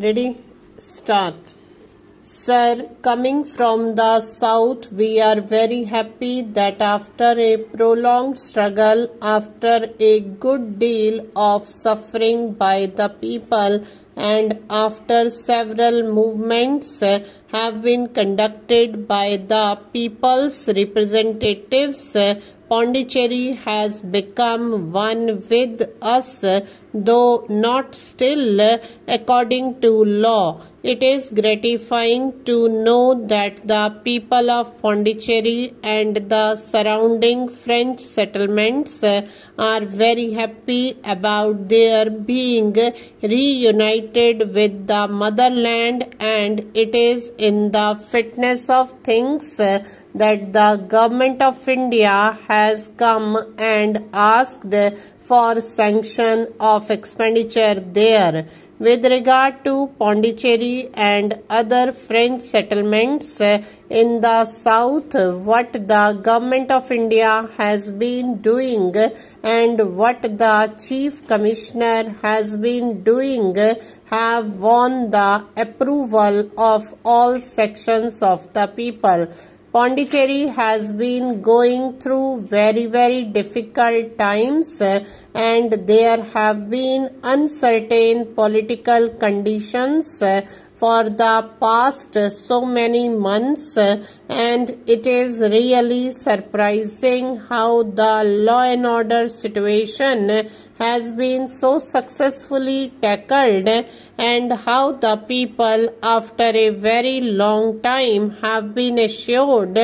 Ready? Start. Sir, coming from the south, we are very happy that after a prolonged struggle, after a good deal of suffering by the people, and after several movements have been conducted by the people's representatives, Pondicherry has become one with us, though not still according to law. It is gratifying to know that the people of Pondicherry and the surrounding French settlements are very happy about their being reunited with the motherland, and it is in the fitness of things that the Government of India has come and asked for sanction of expenditure there. With regard to Pondicherry and other French settlements in the south, what the Government of India has been doing and what the Chief Commissioner has been doing have won the approval of all sections of the people. Pondicherry has been going through very difficult times and there have been uncertain political conditions for the past so many months, and it is really surprising how the law and order situation has been so successfully tackled and how the people after a very long time have been assured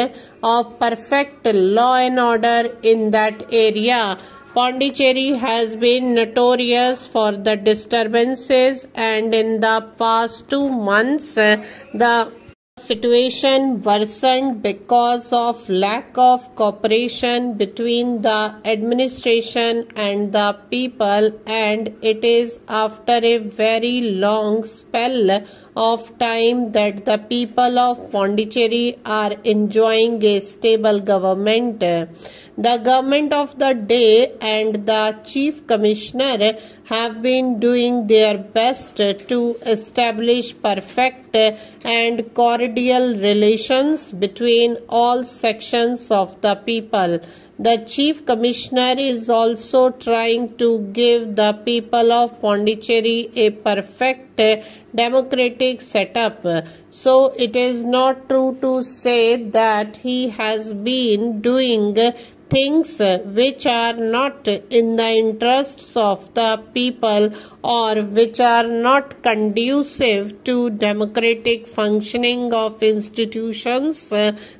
of perfect law and order in that area. Pondicherry has been notorious for the disturbances, and in the past 2 months the situation worsened because of lack of cooperation between the administration and the people, and it is after a very long spell of time that the people of Pondicherry are enjoying a stable government. The government of the day and the Chief Commissioner have been doing their best to establish perfect and cordial relations between all sections of the people. The Chief Commissioner is also trying to give the people of Pondicherry a perfect democratic setup. So it is not true to say that he has been doing things which are not in the interests of the people or which are not conducive to democratic functioning of institutions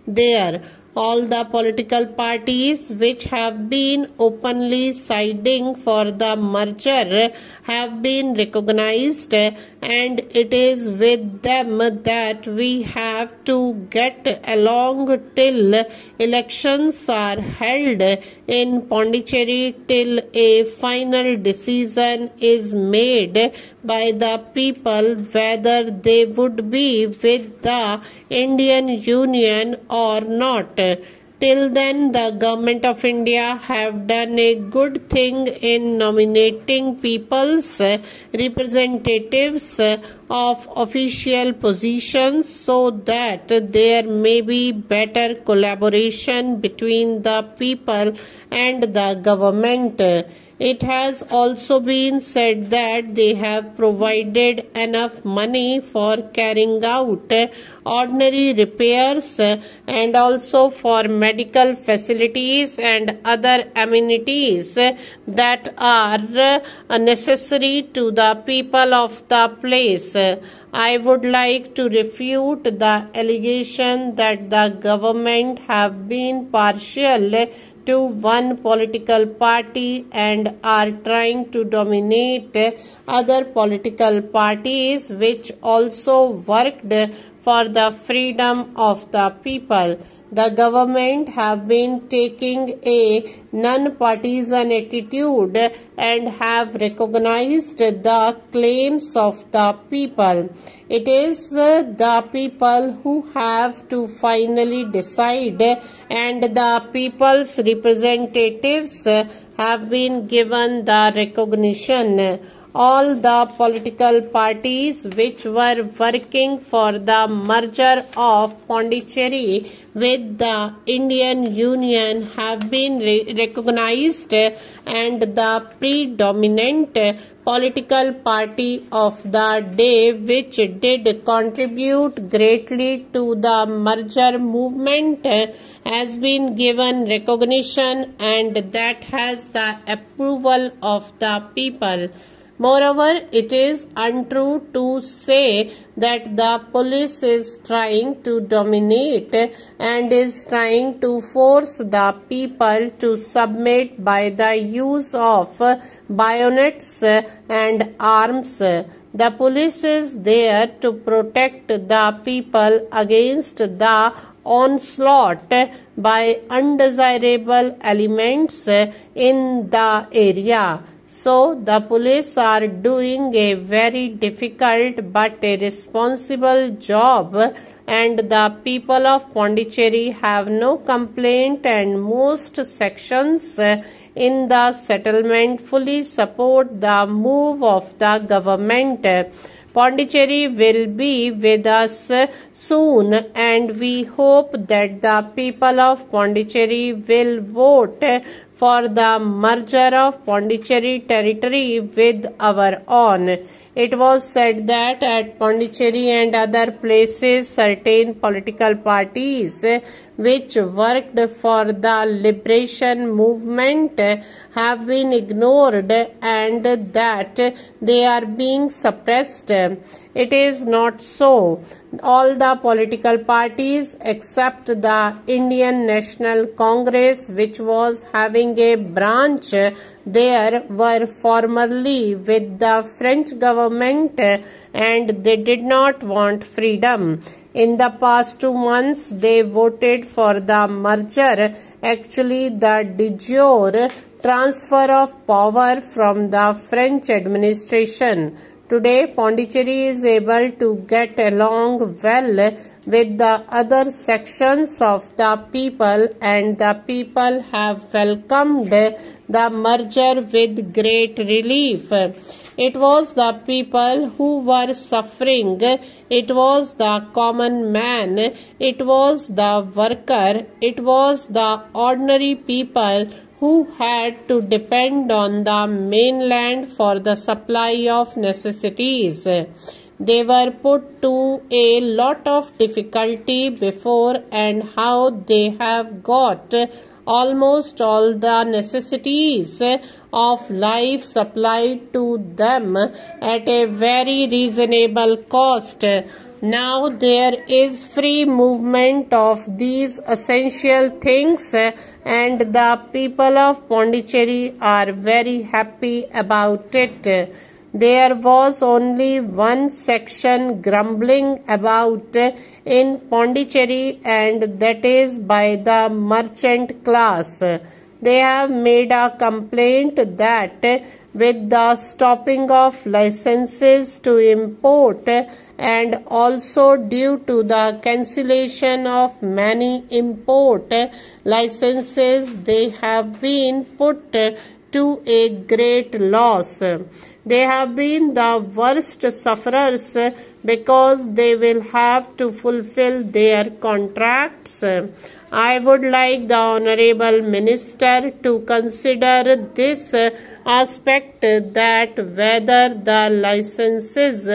there. All the political parties which have been openly siding for the merger have been recognized, and it is with them that we have to get along till elections are held in Pondicherry, till a final decision is made by the people whether they would be with the Indian Union or not. Till then, the Government of India have done a good thing in nominating people's representatives of official positions so that there may be better collaboration between the people and the government. It has also been said that they have provided enough money for carrying out ordinary repairs and also for medical facilities and other amenities that are necessary to the people of the place. I would like to refute the allegation that the government have been partial to one political party and are trying to dominate other political parties which also worked for the freedom of the people. The government have been taking a non-partisan attitude and have recognized the claims of the people. It is the people who have to finally decide, and the people's representatives have been given the recognition. all the political parties which were working for the merger of Pondicherry with the Indian Union have been recognized, and the predominant political party of the day which did contribute greatly to the merger movement has been given recognition, and that has the approval of the people. Moreover, it is untrue to say that the police is trying to dominate and is trying to force the people to submit by the use of bayonets and arms. The police is there to protect the people against the onslaught by undesirable elements in the area. So, the police are doing a very difficult but a responsible job, and the people of Pondicherry have no complaint, and most sections in the settlement fully support the move of the government. Pondicherry will be with us soon, and we hope that the people of Pondicherry will vote for the merger of Pondicherry territory with our own. It was said that at Pondicherry and other places, certain political parties which worked for the liberation movement have been ignored and that they are being suppressed. It is not so. All the political parties except the Indian National Congress, which was having a branch there, were formerly with the French government and they did not want freedom. In the past 2 months, they voted for the merger, actually the de jure transfer of power from the French administration. Today, Pondicherry is able to get along well with the other sections of the people, and the people have welcomed the merger with great relief. It was the people who were suffering. It was the common man. It was the worker. It was the ordinary people who had to depend on the mainland for the supply of necessities. They were put to a lot of difficulty before, and how they have got almost all the necessities of life supplied to them at a very reasonable cost. Now there is free movement of these essential things, and the people of Pondicherry are very happy about it. There was only one section grumbling about in Pondicherry, and that is by the merchant class. They have made a complaint that with the stopping of licenses to import and also due to the cancellation of many import licenses, they have been put to a great loss. They have been the worst sufferers because they will have to fulfill their contracts. I would like the Honorable Minister to consider this aspect, that whether the licenses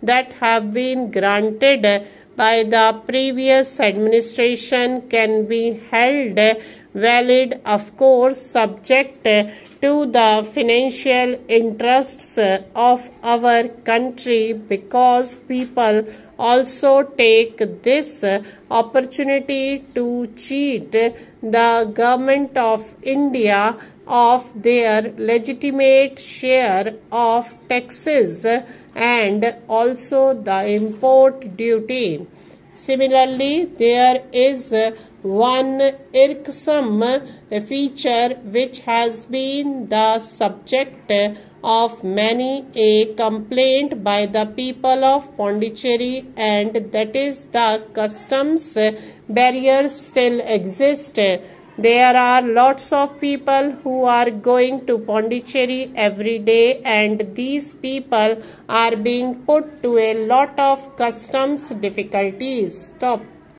that have been granted by the previous administration can be held valid, of course subject to the financial interests of our country, because people also take this opportunity to cheat the government of India of their legitimate share of taxes and also the import duty. Similarly, there is one irksome feature which has been the subject of many a complaint by the people of Pondicherry, and that is the customs barriers still exist. There are lots of people who are going to Pondicherry every day, and these people are being put to a lot of customs difficulties. Stop.